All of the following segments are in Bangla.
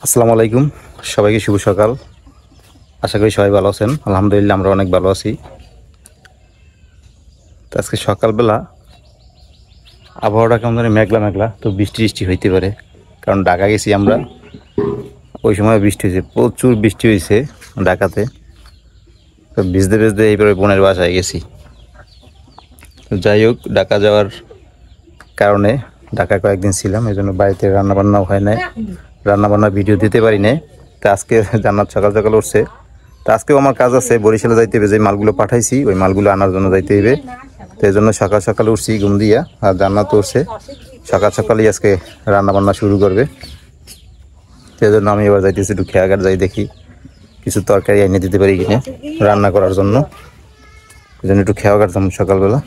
আসসালামু আলাইকুম, সবাইকে শুভ সকাল। আশা করি সবাই ভালো আছেন। আলহামদুলিল্লাহ আমরা অনেক ভালো আছি। তো আজকে সকালবেলা আবহাওয়াটা কেমন জানি মেঘলা মেঘলা, তো বৃষ্টি বৃষ্টি হইতে পারে, কারণ ঢাকা গেছি আমরা। ওই সময় বৃষ্টি হয়েছে, প্রচুর বৃষ্টি হয়েছে ঢাকাতে। তো ভিজতে ভিজতে এইবারে বোনের বাসায় গেছি। তো যাই হোক, ঢাকা যাওয়ার কারণে ঢাকা কয়েকদিন ছিলাম, এই জন্য বাড়িতে রান্নাবান্নাও হয় নাই, রান্নাবান্নার ভিডিও দিতে পারি নাই। তো আজকে জান্নাত সকাল সকাল উঠছে। তো আজকেও আমার কাজ আছে, বরিশালে যাইতে হবে। যে মালগুলো পাঠাইছি ওই মালগুলো আনার জন্য যাইতে হবে। তো এই জন্য সকাল সকাল উঠছি ঘুম দিয়া, আর জান্নাত উঠছে সকাল সকালই আজকে রান্নাবান্না শুরু করবে। তো এই জন্য আমি এবার যাইতেছি, একটু খেয়াঘাট যাই, দেখি কিছু তরকারি এনে দিতে পারি কিনা রান্না করার জন্য। এই জন্য একটু খেয়াঘাট যাম সকালবেলা।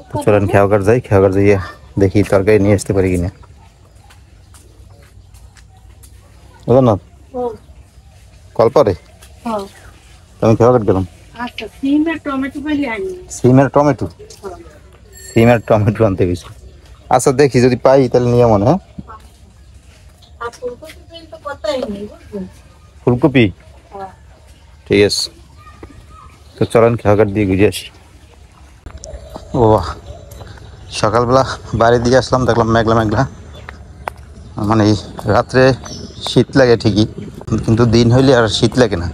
তো চলেন খেয়াঘাট যাই, খেয়াঘাট যাইয়া দেখি তরকারি নিয়ে আসতে পারি কিনা। বুঝলেন না কল পরে আমি খেয়াঘাট গেলাম। সিম আর টমেটো, সিম আর টমেটো আনতে গেছি। আচ্ছা দেখি যদি পাই তাহলে নিয়ে মনে। হ্যাঁ, ফুলকপি ঠিক আছে। তো চলেন খেয়াঘাট দিয়ে ঘুরে আসি। ও সকালবেলা বাড়ি দিয়ে আসলাম, দেখলাম মেঘলা মেঘলা। মানে রাত্রে শীত লাগে ঠিকই, কিন্তু দিন হইলে আর শীত লাগে না।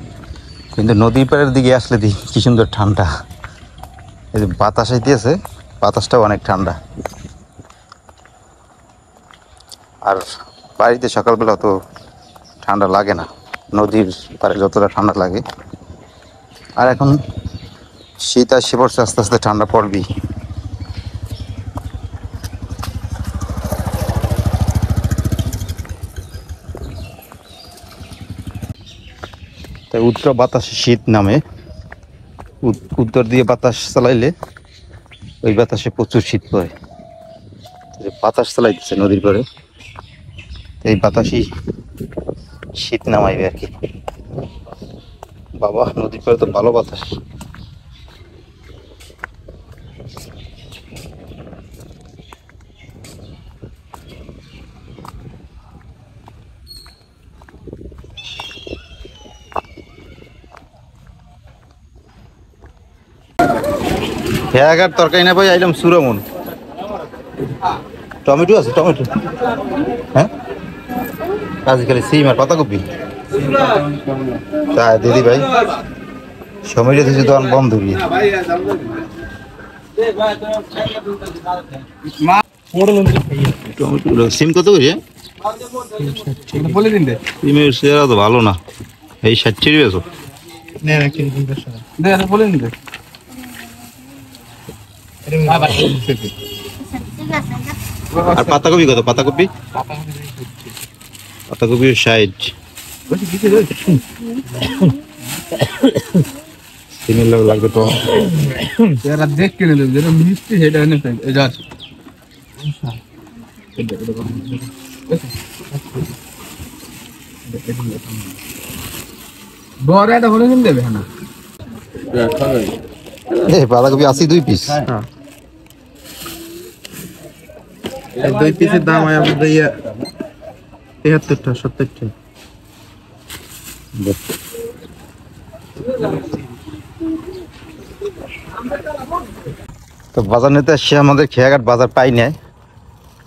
কিন্তু নদীর পাড়ের দিকে আসলে কি সুন্দর ঠান্ডা। এই যে বাতাস আইতেছে, বাতাসটাও অনেক ঠান্ডা। আর বাড়িতে সকালবেলা তো ঠান্ডা লাগে না, নদীর পাড়ে যতটা ঠান্ডা লাগে। আর এখন শীত আসছে পড়ছে, আস্তে আস্তে ঠান্ডা পড়বেই। তাই উত্তর বাতাসে শীত নামে, উত্তর দিয়ে বাতাস চালাইলে ওই বাতাসে প্রচুর শীত পড়ে। বাতাস চালাইতেছে নদীর পাড়ে, এই বাতাসই শীত নামাইবে আর কি। বাবা, নদীর পাড়ে তো ভালো বাতাস। খেয়াঘাট তরকারি না পাই আইলাম সুরামন। টমেটো আছে, টমেটো। হ্যাঁ, আজকাল সিম আর পাতাকপি। তা দিদি ভাই সময় দিয়েছে দোকান বন্ধ দিয়ে। টমেটো সিম কত করে বলে দিন? সিমের চেহারা তো ভালো না, এই 60 বেছো বলে দিন। আর পাতাকপি কত? পাতাকপি 60। সিমের লাগবে তো দেখ কিনে দেবে, যেটা মিষ্টি সেটা এনে বড় একটা হলে কিনে দেবে না। বাঁধাকপি 82 পিস। দুই পিসের দাম হয় আমাদের 73টা 70টা। তো বাজার নিতে আসছে, আমাদের খেয়াঘাট বাজার পাই নাই।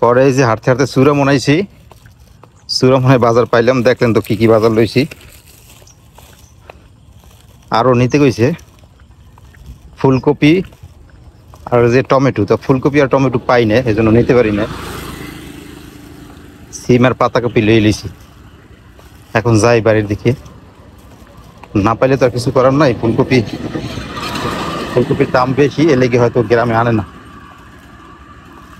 পরে এই যে হাঁটতে হাঁটতে সুরামন আইছি, সুরামনে বাজার পাইলাম। দেখলেন তো কি কি বাজার লইছি। আরও নিতে কইছে ফুলকপি আর যে টমেটো। তো ফুলকপি আর টমেটো পাই না, এই জন্য নিতে পারি না। সিম আর পাতাকপি লই লিছি। এখন যাই বাড়ির দিকে, না পাইলে তো আর কিছু করার নাই। ফুলকপির দাম বেশি, এ লেগে হয়তো গ্রামে আনে না।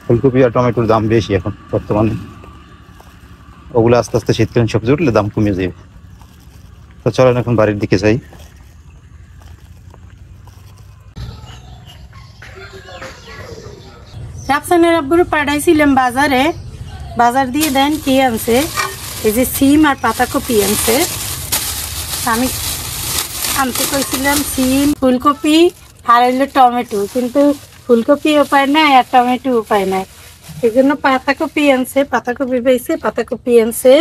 ফুলকপি আর টমেটোর দাম বেশি এখন বর্তমানে। ওগুলো আস্তে আস্তে শীতকালীন সবজি উঠলে দাম কমে যাবে। তো চলেন এখন বাড়ির দিকে যাই। রাফসানের আব্বুর পাঠাইছিলাম বাজারে, বাজার দিয়ে দেন কি আনছে। এই যে সিম আর পাতাকপি আনছে। আমি আনতে কইছিলাম সিম, ফুলকপি আর হইলো টমেটো, কিন্তু ফুলকপি উপায় নাই আর টমেটো উপায় নাই। এই জন্য পাতাকপি আনছে, পাতাকপি পেয়েছে, পাতাকপি আনছে।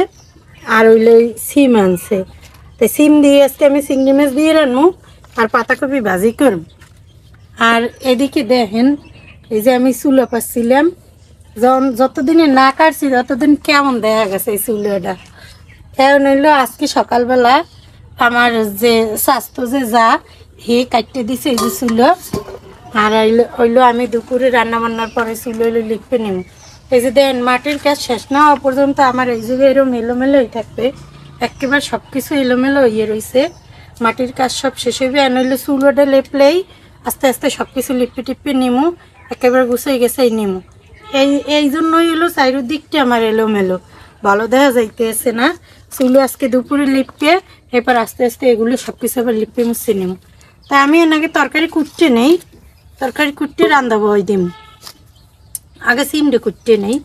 আর হইলো সিম আনছে। তো সিম দিয়ে আজকে আমি চিংড়ি মাছ দিয়ে রান্নু আর পাতাকপি ভাজি করব। আর এদিকে দেখেন এই যে আমি চুলা পাচ্ছিলাম, যতদিনে না কাটছি ততদিন কেমন দেখা গেছে এই চুলাটা। এখন হইলো আজকে সকালবেলা আমার যে স্বাস্থ্য যে যা হে কাটতে দিছে এই যে চুলো। আর হইলো আমি দুপুরে রান্না বান্নার পরে চুলো হইলো লিখতে নিব। এই যে দেন মাটির কাজ শেষ না হওয়া পর্যন্ত আমার এই যুগে এরকম এলোমেলো হয়ে থাকবে, একেবারে সব কিছু এলোমেলো হয়ে রয়েছে। মাটির কাজ সব শেষ হইবে, হইলো চুলোটা লেপলেই আস্তে আস্তে সব কিছু লিপে টিপে নিমু, একেবারে গুছিয়ে গেছে নিমু। এই জন্যই হলো চারিদিকটা আমার এলোমেলো, ভালো দেখা যাইতেছে না। চুলো আজকে দুপুরে লিপকে এবার আস্তে আস্তে এগুলো সব কিছু আবার লিপে মুছে নিব। তাই আমি এনাকে তরকারি কুটতে নেই, তরকারি কুটতে রান্না বই দিম, আগে সিমটা কুটতে নেই।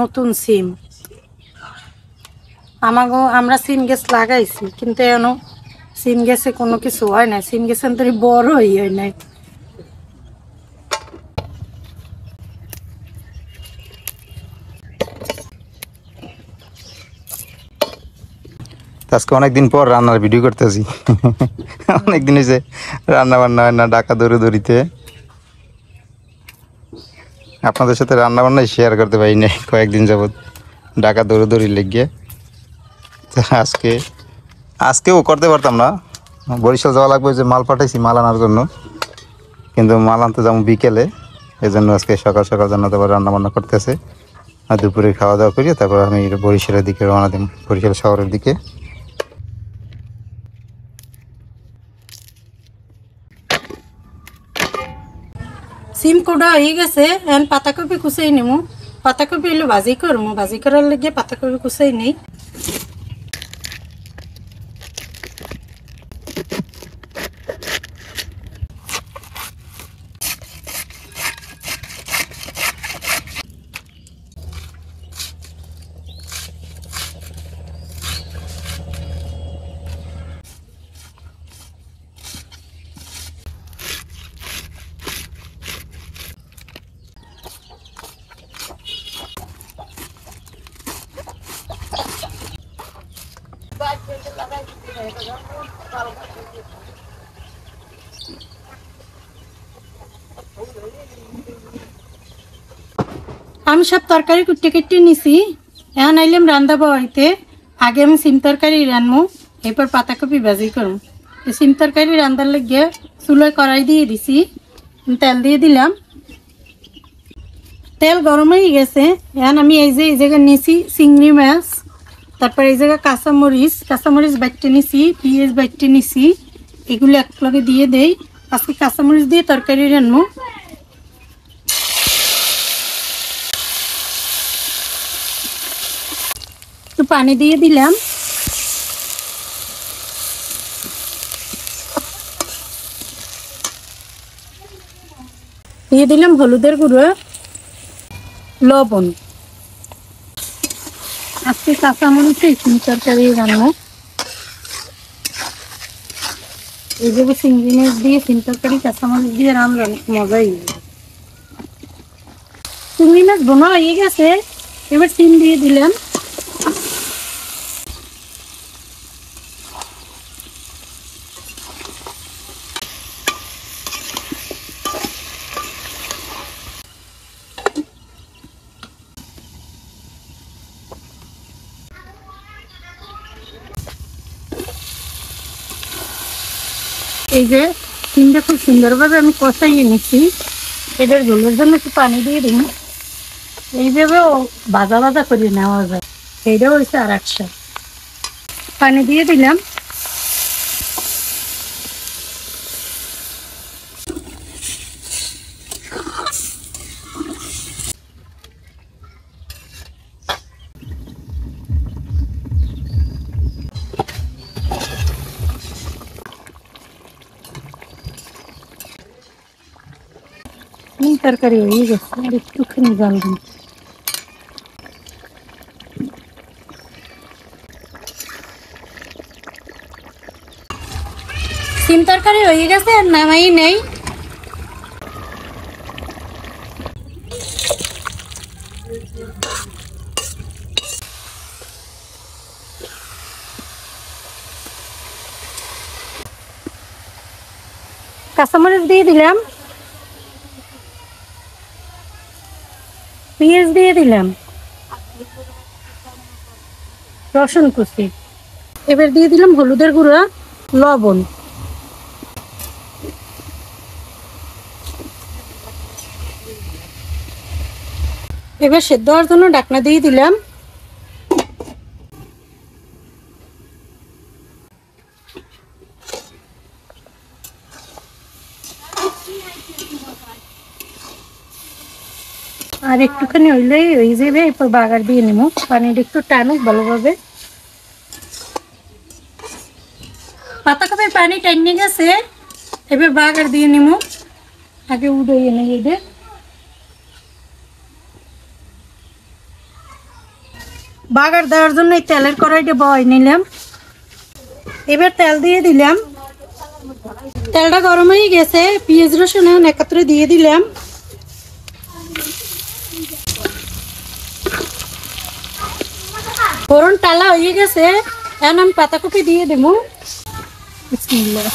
নতুন সিম আমরা সিম গাছ লাগাইছি, কিন্তু এখনো সিম গাছে কোনো কিছু হয় না, সিম গাছ তো বড় হয় নাই। আজকে অনেকদিন পর রান্নার ভিডিও করতেছি। অনেকদিন হয়েছে রান্না বান্না হয় না, ঢাকা দৌড়িতে আপনাদের সাথে রান্না বান্নাই শেয়ার করতে পারি না কয়েকদিন যাবৎ, ঢাকা দৌড়ি লেগে। আজকেও করতে পারতাম না, বরিশাল যাওয়া লাগবে, যে মাল পাঠাইছি মাল আনার জন্য, কিন্তু মাল আনতে যাবো বিকেলে। এই জন্য আজকে সকাল সকাল জন্য তারপর রান্না বান্না করতেছে, আর দুপুরে খাওয়া দাওয়া করিয়ে তারপর আমি বরিশালের দিকে রওনা দিই, বরিশাল শহরের দিকে। সিম কোড়া হয়ে গেছে, এখন পাতাকপি কুচাই নেবো। পাতাকপি হলো ভাজি করবো, ভাজি করার লেগে পাতাকপি কুচাই নেই। আমি সব তরকারি কুটে কেটে নিছি, এখন আইলাম রান্না বইতে। আগে আমি সিম তরকারি রানবো, এরপর পাতাকপি ভাজি করবো। সিম তরকারি রান্নার লেগে চুলোয় কড়াই দিয়ে দিছি, তেল দিয়ে দিলাম, তেল গরম হয়ে গেছে। এখন আমি এই জায়গায় নিছি চিংড়ি মাছ, তারপর এই জায়গায় কাঁচামরিচ বাইটে নিছি, পেঁয়াজ বাইটে নিছি, এগুলো একলগে দিয়ে দেই। আজকে কাঁচামরিচ দিয়ে তরকারি রান্নু। একটু পানি দিয়ে দিলাম, দিয়ে দিলাম হলুদের গুঁড়ো, লবণ। আজকে কাঁচামরিচে চিংড়ি তরকারি রান্না, এইভাবে চিংড়ি মাছ দিয়ে চিংড়ি তরকারি কাঁচামরিচ দিয়ে রান্না মজাই। চিংড়ি মাছ বোনা হয়ে গেছে, এবার সিম দিয়ে দিলাম। এই যে সিমটা খুব সুন্দরভাবে আমি কষাইয়ে নিচ্ছি, এদের ঝোলের জন্য একটু পানি দিয়ে দিন। এইভাবেও ভাজা ভাজা করে নেওয়া যায়, সেইটাও হয়েছে আর একটা। পানি দিয়ে দিলাম, তরকারি হয়ে গেছে, আর একটুখানি জল দিন। সিম তরকারি হয়ে গেছে, আর নামাই নেই। কাঁচামরিচ দিয়ে দিলাম, পেঁয়াজ দিয়ে দিলাম, রসুন কুচি, এবার দিয়ে দিলাম হলুদের গুঁড়া, লবণ। এবার সেদ্ধ হওয়ার জন্য ঢাকনা দিয়ে দিলাম। আর একটুখানি হইলেই হয়ে যাবে, এরপর বাগার দিয়ে নেব। পানিটা একটু টানুক ভালোভাবে। পাতাকপির পানি টাইনে গেছে, এবার বাগার দিয়ে নেব। আগে উড়িয়ে নেই এদের। বাগার দেওয়ার জন্য এই তেলের কড়াইটা বয় নিলাম। এবার তেল দিয়ে দিলাম। তেলটা গরম হয়ে গেছে, পেঁয়াজ রসুন একত্রে দিয়ে দিলাম। ফোড়ন টালা হয়ে গেছে, এখন আমি পাতাকপি দিয়ে দেবো। বিসমিল্লাহ।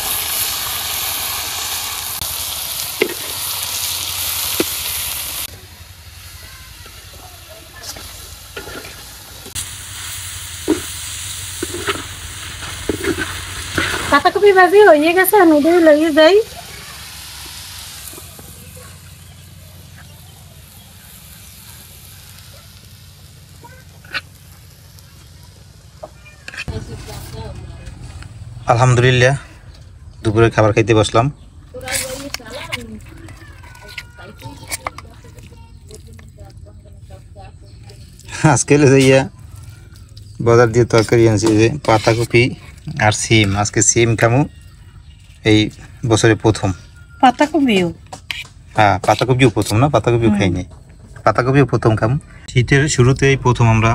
পাতাকপি ভাজি হয়ে গেছে, নদী লইয়ে যাই। আলহামদুলিল্লাহ দুপুরে খাবার খাইতে বসলাম। আজকে যাইয়া বাজার দিয়ে তরকারি আনছি, যে পাতাকপি আর সিম। আজকে সিম খামু, এই বছরে প্রথম। পাতাকপিও? হ্যাঁ, পাতাকপিও প্রথম না, পাতাকপিও খাইনি, পাতাকপিও প্রথম খামু। শীতের শুরুতে এই প্রথম আমরা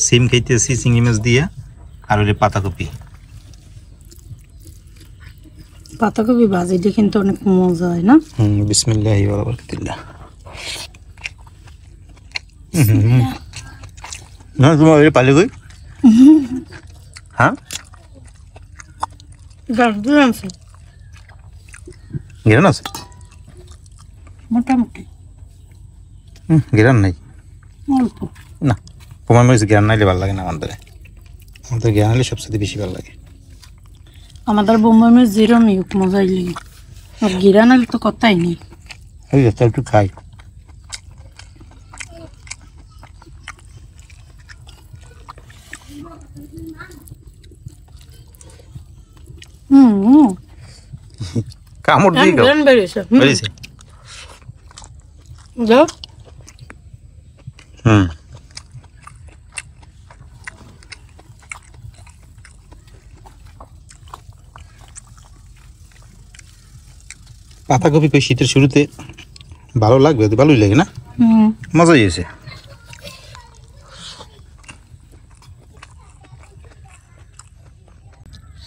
সিম খাইতেছি চিংড়ি মাছ দিয়ে, আর ওই পাতাকপি। পাতাকপি ভাজিটা কিন্তু অনেক মজা হয় না? বিসমিল্লাহি ওয়া বারাকাতুল্লাহ। না তোমার ওই পালে কই? হ্যাঁ, গাছ আছে গিরান আছে মোটামুটি। গিরান নাই অল্প না, তোমার মধ্যে জ্ঞান নাইলে ভালো লাগে না। আমাদের জ্ঞান হলে সবচেয়ে বেশি ভালো লাগে। আমাদের বোম্বাই में जीरो में मजा ही लगी, और गिरा ना तो कत्ता ही नहीं। ওই যে একটু খাই। কামড় দিয়ে খাও। বেরিয়েছে বেরিয়েছে। যাও। পাতাকপি কই শীতের শুরুতে ভালো লাগবে, ভালোই লাগে না? মজা হয়েছে।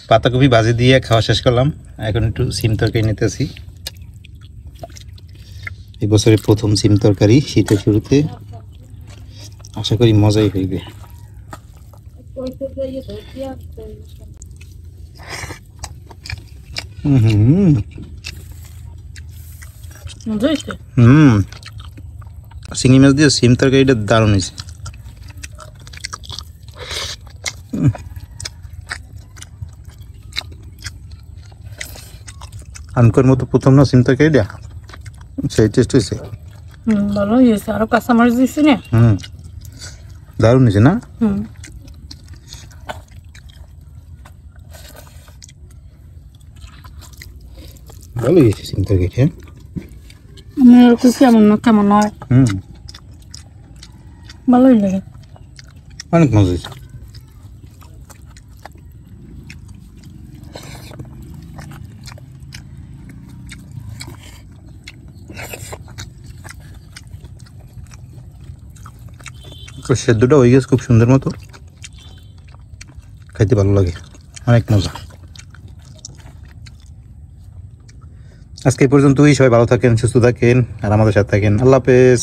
পাতাকপি ভাজি দিয়ে খাওয়া শেষ করলাম, এখন একটু সিম তরকারি নিতেছি। এই বছরে প্রথম সিম তরকারি শীতের শুরুতে, আশা করি মজাই হইবে। চিংড়ি মাছ দিয়ে সিম তরকারিটা দারুণ হয়েছে। আনকর মতো প্রথম না সিম তরকারিটা, সেই টেস্ট হয়েছে। ভালো হয়েছে, আরো কাঁচামরিচ দিচ্ছি না। দারুণ হয়েছে না? ভালো হয়েছে সিম তরকারি। কেমন না কেমন হয়, ভালোই লাগে, অনেক মজা হয়েছে। সেদ্ধটা হয়ে গেছে খুব সুন্দর মতো, খাইতে ভালো লাগে, অনেক মজা। আজকে এই পর্যন্তই, সবাই ভালো থাকেন, সুস্থ থাকেন আর আমাদের সাথে থাকেন। আল্লাহ হাফেজ।